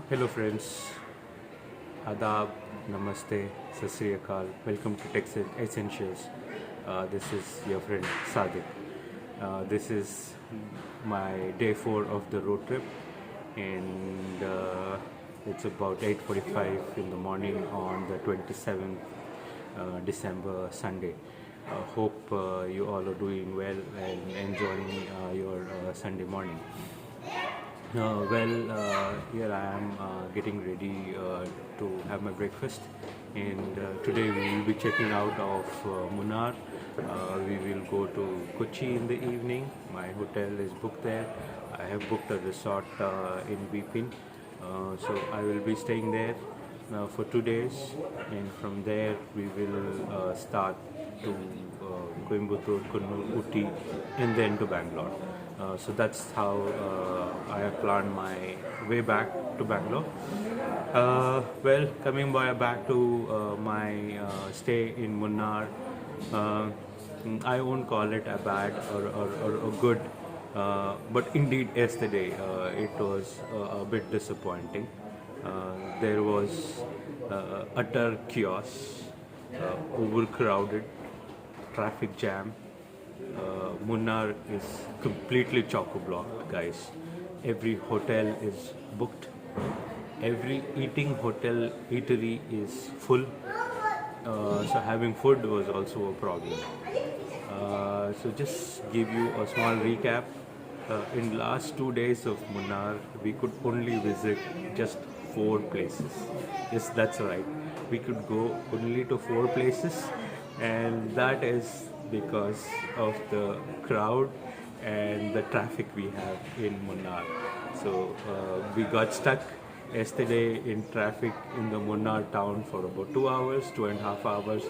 Hello friends, Adab, Namaste, Sat Sri Akal. Welcome to Tech Essentials. This is your friend Sadiq. This is my day 4 of the road trip, and it's about 8:45 in the morning on the 27th December Sunday. Hope you all are doing well and enjoying your Sunday morning. Here I am getting ready to have my breakfast, and today we will be checking out of Munnar. We will go to Kochi in the evening. My hotel is booked there. I have booked a resort in Bipin, so I will be staying there for 2 days, and from there we will start to Coimbatore, Kannur, Uti, and then to Bangalore. So that's how I have planned my way back to Bangalore. Back to my stay in Munnar, uh, I won't call it a bad or a good, but indeed yesterday it was a bit disappointing. There was utter chaos, overcrowded, traffic jam. Munnar is completely choco-blocked, guys. Every hotel is booked. Every eatery is full. So having food was also a problem. So just give you a small recap. In last 2 days of Munnar, we could only visit just 4 places. Yes, that's right. We could go only to 4 places, and that is because of the crowd and the traffic we have in Munnar. So we got stuck yesterday in traffic in the Munnar town for about 2 hours, 2.5 hours.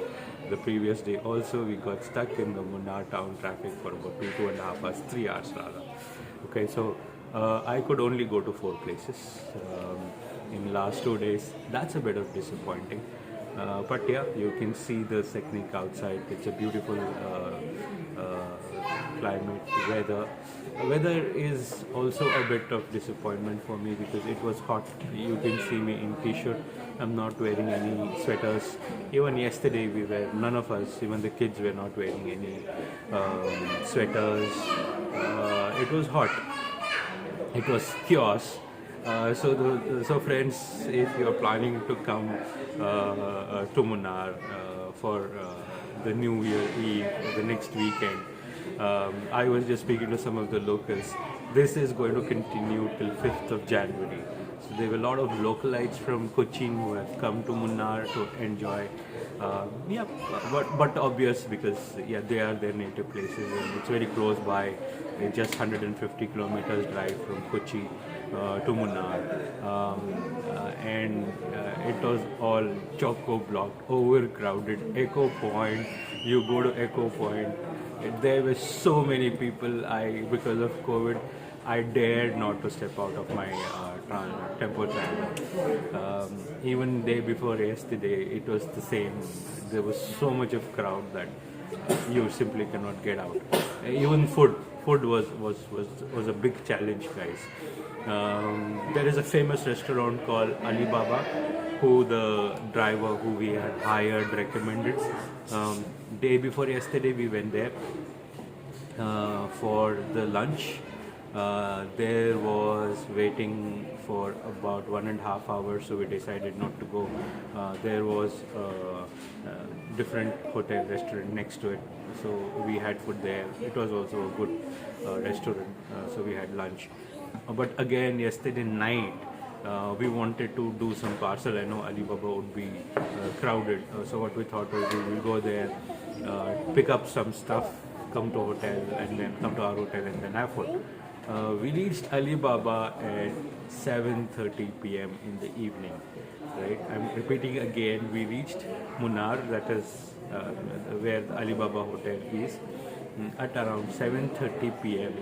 The previous day also we got stuck in the Munnar town traffic for about 2.5 hours, 3 hours rather. Okay, so I could only go to 4 places in last 2 days. That's a bit of disappointing. But yeah, you can see the technique outside. It's a beautiful climate, weather. Weather is also a bit of disappointment for me because it was hot. You can see me in t-shirt. I'm not wearing any sweaters. Even yesterday none of us, even the kids were not wearing any sweaters. It was hot. It was chaos. So friends, if you are planning to come to Munnar for the New Year Eve, the next weekend, I was just speaking to some of the locals. This is going to continue till 5th of January. So there were a lot of localites from Cochin who have come to Munnar to enjoy. Yeah, but obvious because yeah, they are their native places and it's very close by. It's just 150 kilometers drive from Kochi to Munnar, and it was all choco-blocked, overcrowded. Echo Point, you go to Echo Point, there were so many people. Because of COVID, I dared not to step out of my tempo travel. Even day before yesterday, it was the same. There was so much of crowd that you simply cannot get out. Even food was a big challenge, guys. There is a famous restaurant called Alibaba, who the driver who we had hired recommended. Day before yesterday, we went there for the lunch. There was waiting for about 1.5 hours, so we decided not to go. There was a different hotel restaurant next to it, so we had food there. It was also a good restaurant, so we had lunch. But again, yesterday night, we wanted to do some parcel. I know Alibaba would be crowded, so what we thought was we will go there, pick up some stuff, come to our hotel and then have food. We reached Alibaba at 7:30 p.m. in the evening. Right, I'm repeating again. We reached Munnar, that is where the Alibaba hotel is, at around 7:30 p.m.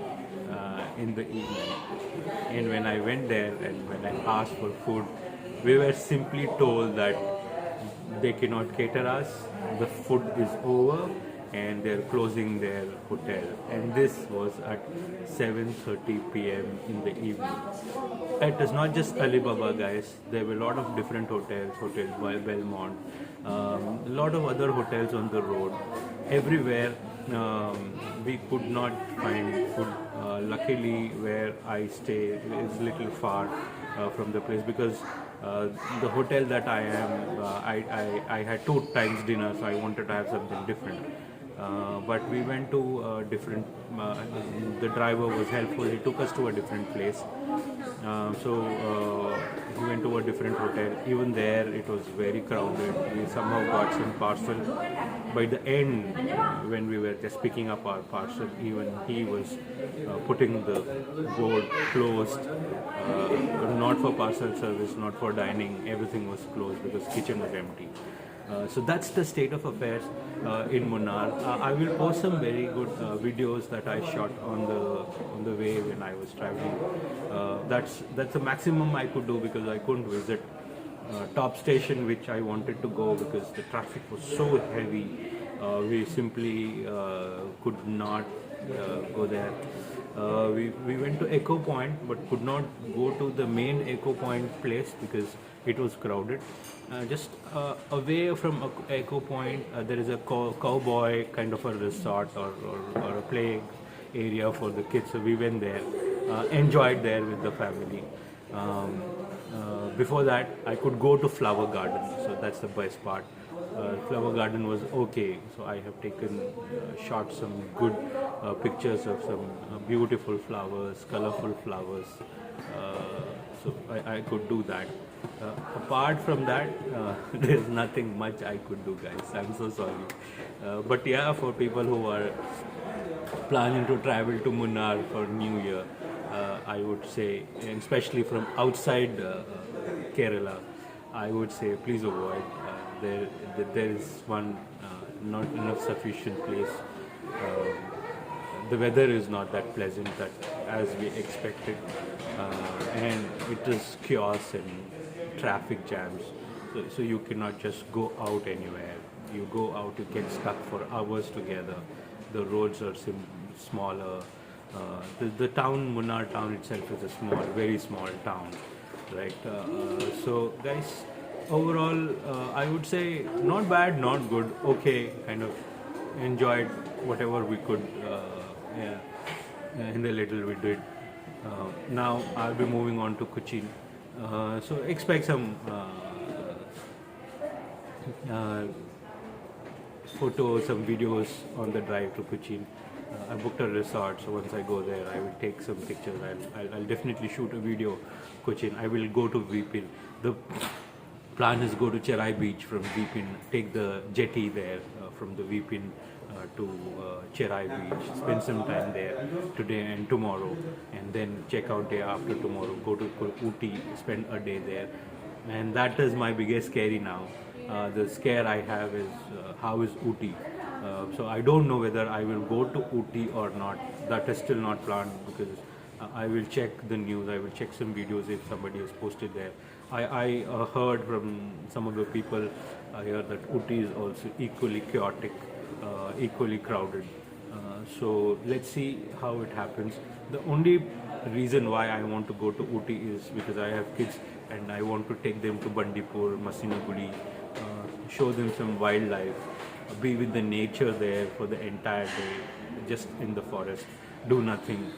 In the evening. And when I went there and when I asked for food, we were simply told that they cannot cater us. The food is over and they're closing their hotel, and this was at 7:30 p.m. in the evening. It is not just Alibaba, guys. There were a lot of different hotels, Hotel Belmont, a lot of other hotels on the road. Everywhere we could not find food. Luckily, where I stay is little far from the place, because the hotel that I am, I had 2 times dinner, so I wanted to have something different. But we went to a different. The driver was helpful. He took us to a different place. So we went to a different hotel. Even there, it was very crowded. We somehow got some parcel. By the end, when we were just picking up our parcel, even he was putting the board closed, not for parcel service, not for dining. Everything was closed because kitchen was empty. So that's the state of affairs in Munnar. I will post some very good videos that I shot on the way when I was traveling. That's the maximum I could do, because I couldn't visit top station which I wanted to go because the traffic was so heavy. We simply could not go there. We went to Echo Point, but could not go to the main Echo Point place because it was crowded. Just away from Echo Point, there is a cowboy kind of a resort or a play area for the kids. So we went there, enjoyed there with the family. Before that, I could go to Flower Garden, so that's the best part. Flower Garden was okay, so I have taken shot some good pictures of some beautiful flowers, colorful flowers. So I could do that. Apart from that, there's nothing much I could do, guys. I'm so sorry. But yeah, for people who are planning to travel to Munnar for New Year, I would say, especially from outside Kerala, I would say please avoid. There is one not enough sufficient place. The weather is not that pleasant that as we expected, and it is chaos and traffic jams. So you cannot just go out anywhere. You go out, you get stuck for hours together. The roads are smaller. The town, Munnar town itself is a small, very small town, right? So guys, overall, I would say not bad, not good, okay, kind of enjoyed whatever we could in the little we did. Now I'll be moving on to Cochin. So expect some photos, some videos on the drive to Cochin. I booked a resort, so once I go there, I will take some pictures. I'll definitely shoot a video, Cochin. I will go to Vipin. The plan is go to Cherai Beach from Vipin, take the jetty there from the Vipin to Cherai Beach, spend some time there today and tomorrow, and then check out day after tomorrow, go to Ooty, spend a day there. And that is my biggest scary now. The scare I have is how is Ooty? So I don't know whether I will go to Ooty or not. That is still not planned, because I will check the news, I will check some videos if somebody has posted there. I heard from some of the people here that Ooty is also equally chaotic, equally crowded. So let's see how it happens. The only reason why I want to go to Ooty is because I have kids and I want to take them to Bandipur, Masinagudi, show them some wildlife, be with the nature there for the entire day, just in the forest, do nothing,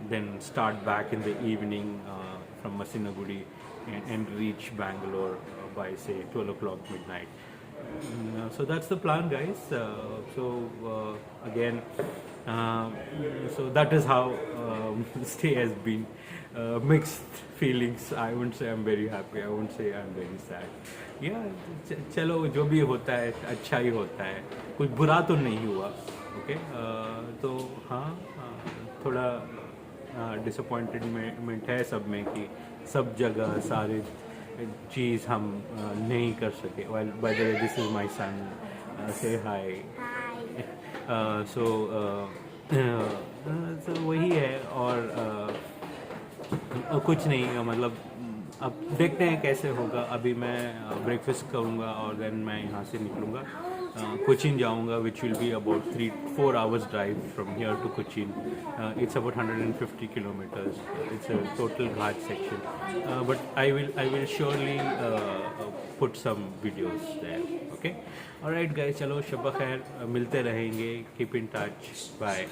then start back in the evening from Masinagudi and reach Bangalore by say 12 o'clock midnight. So that's the plan, guys. Again, so that is how stay has been. Mixed feelings. I wouldn't say I'm very happy, I wouldn't say I'm very sad. Yeah, चलो जो भी होता है अच्छा ही होता है, कुछ बुरा तो नहीं हुआ. ओके, तो हाँ, थोड़ा डिसअपॉइंटमेंट है सब में कि सब जगह सारे चीज़ हम नहीं कर सके. Well, by the way, this is my son. Say hi. So वही है और कुछ नहीं, मतलब अब देखते हैं कैसे होगा. अभी मैं ब्रेकफास्ट करूँगा और देन मैं यहाँ से निकलूँगा. Cochin जाऊँगा, which will be about 3-4 hours drive from here to Cochin. It's about 150 kilometers. It's a total ghat section. But I will surely put some videos there. Okay. All right, guys. चलो शब ख़ैर, मिलते रहेंगे. Keep in touch. Bye.